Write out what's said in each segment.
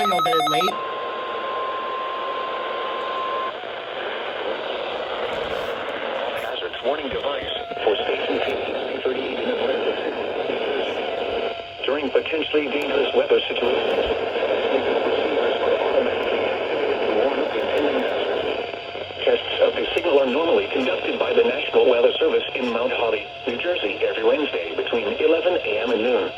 Daniel did it late. Hazards warning device for station KHP38 in Atlanta. During potentially dangerous weather situations, receivers are automatically activated to warn of impending hazards. Tests of the signal are normally conducted by the National Weather Service in Mount Holly, New Jersey, every Wednesday between 11 a.m. and noon.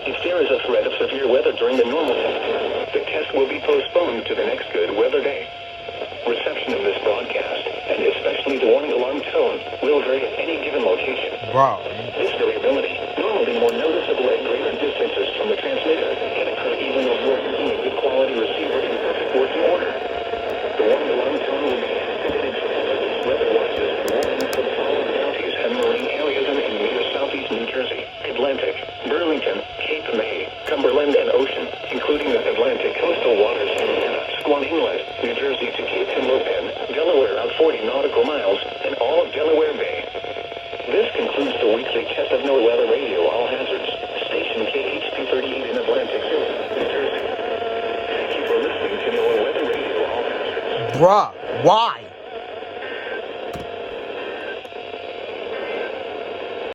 If there is a threat of severe weather during the normal test period, the test will be postponed to the next good weather day. Reception of this broadcast, and especially the warning alarm tone, will vary at any given location. Bro. This variability, normally more noticeable at greater distances from the transmitter, can occur even though you're using a good quality receiver in perfect working order. The warning alarm tone will be activated for hazardous weather watches and warnings for the following counties and marine areas in near southeast New Jersey, Atlantic, Burlington, Cape May, Cumberland, and Ocean, including the Atlantic coastal waters from Squam Inlet, New Jersey to Cape Henlopen, Delaware out 40 nautical miles, and all of Delaware Bay. This concludes the weekly Test of NOAA Weather Radio All Hazards, station KHP38 in Atlantic City, New Jersey. Thank you for listening to NOAA Weather Radio All Hazards. Bruh, why?